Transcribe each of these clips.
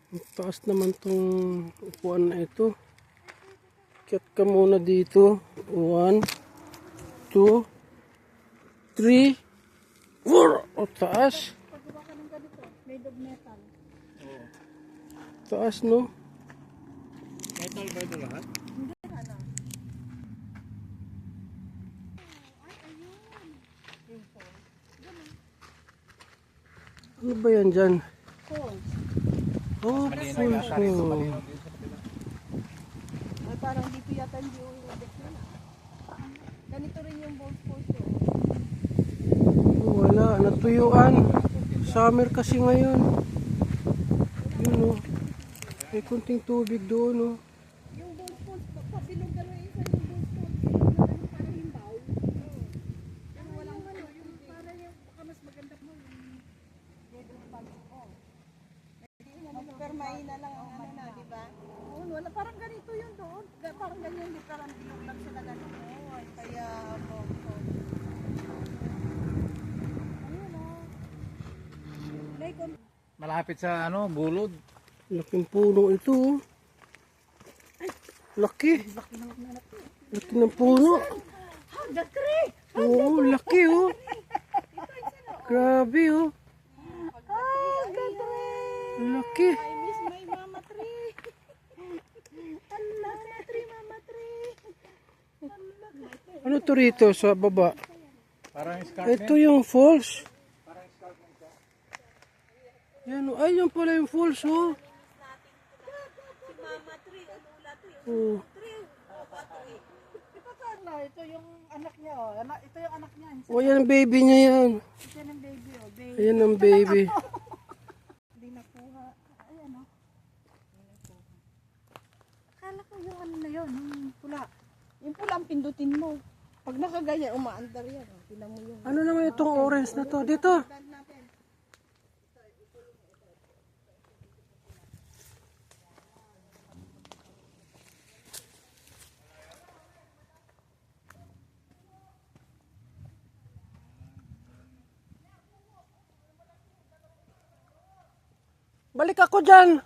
Ang taas naman tong upuan na ito. Kiyat ka muna dito. 1, 2, 3, 4. O taas. Paggawa ka ng ganito, made of metal. Taas no. Metal ba ito lahat? Hindi ano. Ano ba yan dyan? Falls. Oh, falls. Oh. Ay, parang dito yata hindi yung deck nila. Ganito rin yung falls doon. Wala, natuyuan. Summer kasi ngayon. Yun o. May kunting tubig doon o. Yung falls, pabilog ka lang isa yung falls. Parang himbaw. Yung walang ano, yung para yung baka mas maganda mo yung Gedong Falls. Pero mahina lang ang ano na, di ba? Oo, wala. Parang ganito yun doon. Parang ganyan, di parang bilog lang sila ganito. Kaya, Malapit sa ano, bulod. Laking puno ito o. Laki. Laki ng puno. the tree! Oo, laki o. Grabe o. The tree! Laki. I miss my mama tree. Mama tree, mama tree. Ano to rito sa baba? Parang escarpment. Ito yung falls. Yan o. Ay, yan pala yung falls o. Si mama tree, ulula tree. Oh. Tree, baba tree. Ito yung anak niya, oh. Ito yung anak niya. O, yan ang baby niya yan. Ito yung baby, oh. Baby. Ayan ang baby. Hindi nakuha. Ayan, oh. Akala ko yung ano na yun, yung pula. Yung pula ang pindutin mo. Pag nakaganyan, umaandar yan. Oh. Tinan mo yung... Ano naman itong orange na to? Dito. Balik ako dyan.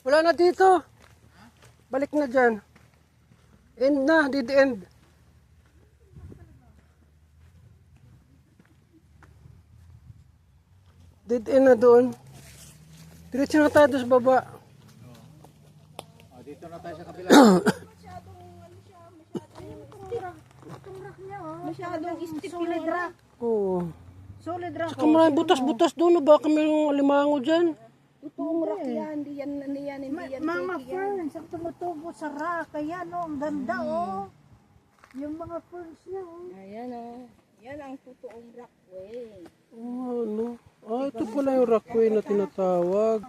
Wala na dito. Balik na dyan. End na, did end. Dead end na doon. Diretso na tayo doon sa baba. Oh, dito na tayo sa kabila. Masyadong steep solid rock. Oo. Solid rock. Saka maraming butas-butas doon. Baka mayroong alimango dyan. Totoong rock yan. Hindi yan, hindi yan. Mga ferns ang tumutubo sa rock. Kaya no, ang ganda oh. Yung mga ferns niya oh. Ayan oh. Yan ang totoong rockway. Oh, ano? Ah, ito pala yung rockway na tinatawag.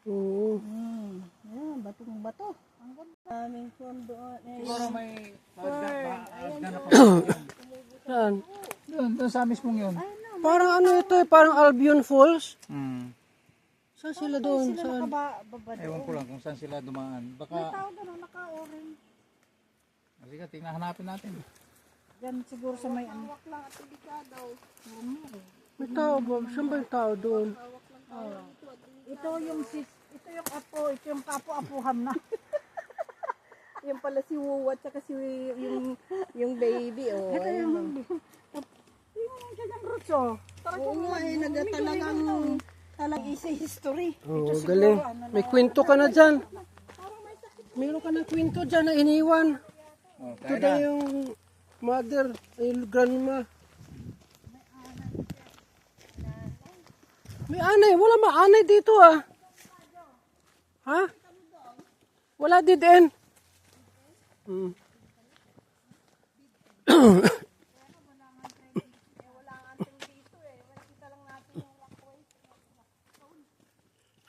Oo. Yan, batong bato. Ang ganda. Aming fondo. Siguro may pagdana pa. Saan? Doon sa mismong yun. Parang ano ito eh, parang Albion Falls. Saan sila doon? Saan? Ewan ko lang kung saan sila dumaan. Baka, Tao doon, naka-orange. sige, tingnan hanapin natin. Yan siguro sa may ano. Lang at delikado. May tao ba? Saan ba yung tao doon? Ito yung apo, ito yung kapo-apuham na. Yung pala si Wuwa at saka si yung baby oh. Ito yung kanyang roots oh. Oo nga eh, talagang isa history. Oo, galing. May kwento ka na dyan. Meron ka na kwento dyan na iniwan. Oh, Ito na yung mother, yung grandma. May anay. Wala maanay dito ah. Ha? Wala dead end.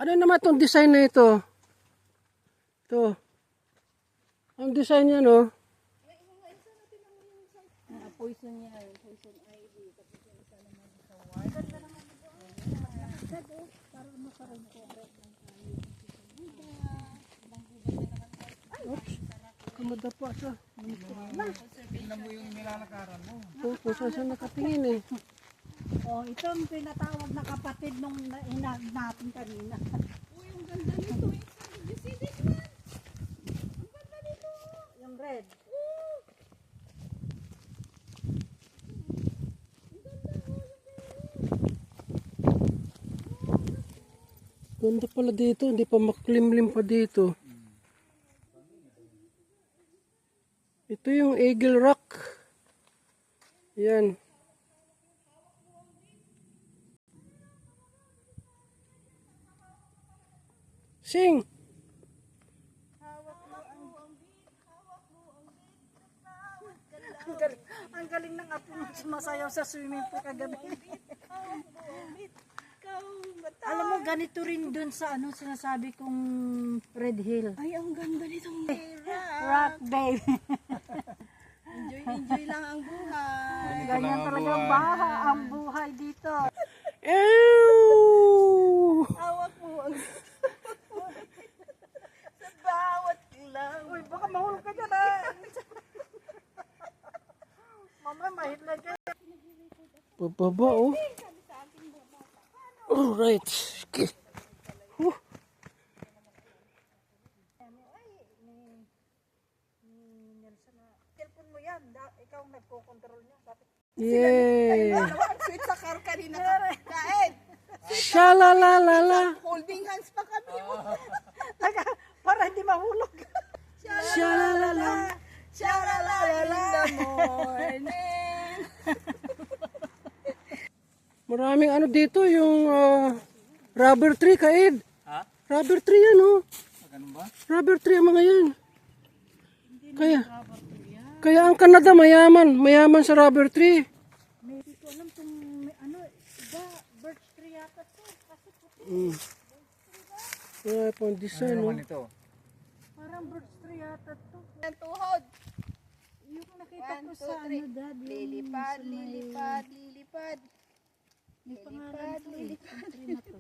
Ano naman itong design na ito? Ito. Ang design niya, no? Poison niya, poison ivy. Tapos yung isa naman sa wire. Para masarap ko. Oops. Kamada pa siya. Tingnan mo yung nilalakaran mo. Kung saan siya nakatingin eh. Oh, ito ang tinatawag na kapatid nung hinag natin kanina. Uy, ang ganda nito. Did you see this one? Ang ganda nito. Yung red. Ganda pala dito. Hindi pa maklimlim pa dito. Ito yung Eagle Rock. Yan. Sing! Ang galing ng apo mo sumasayaw sa swimming pool kagabi. Alam mo, ganito rin dun sa ano sinasabi kong Red Hill. Ay, ang ganda nitong Rock baby. enjoy lang ang buhay. Ganyan talaga ang buhay dito. Ew! Hawak mo ang sa bawat ilaw. Uy, baka mahulog ka dyan ah. Mama, mahitlag ka. Bababa oh. Alright. Okay. Cellphone mo yan. Ikaw ang nagko-control niya. Yay! Ang sweet sa car kanina. Kain. Shalalalala. Holding hands pa kami. Para hindi mahulog. Shalalala. Sharalala in the morning. Maraming ano dito yung rubber tree, Kaid. Ha? Rubber tree yan oh. Ganun ba? Rubber tree ang mga yan. Kaya ang Canada mayaman sa rubber tree. Hindi ko alam kung may ano, iba, birch tree yata to. Kasi puti. Kaya pang design Ano oh. naman ito? Parang birch tree yata to. Ang tuhod. Yung nakita ko 1, 2, sa ano, 3. dad. yung Lilipad, sa may- lilipad, lilipad. May pangalan to eh. Yung tree na to.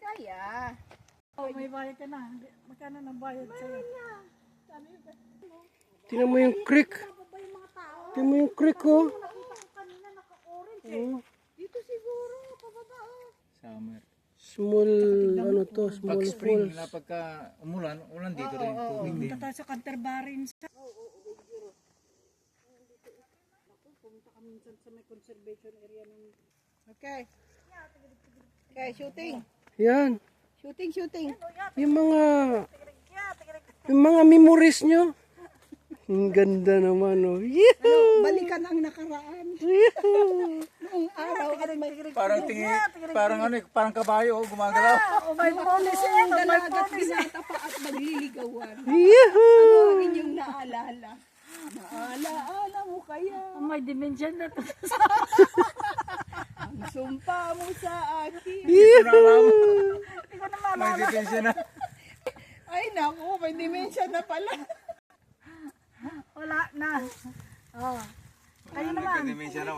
Kaya. Oh, may bayad ka na. Magkano ng bayad sa'yo? Tingnan mo yung creek. Tingnan mo yung creek oh. Oh. Dito siguro, pababa oh. Summer. Small ano to, small Pag spring, falls. na pagka umulan, ulan dito rin. Tubig din. Punta tayo sa Canterbury. Pumunta kami minsan sa may conservation area ng... Okay. Okay, shooting. Yan. Shooting. Yung mga memories nyo. Ang ganda naman oh. Yehoo! Balikan ang nakaraan. Yehoo! Noong araw at may Parang ano, parang kabayo, oh, gumagalaw. Oh, may police eh. ang dalagat binata pa at magliligawan. Yehoo! Ano ang inyong naalala? Naalaala mo kaya May dimension na to. ang sumpa mo sa akin. Yehoo! May detention na. Ay naku, may dementia na pala. Wala na. Oh. Kayo naman. May detention na.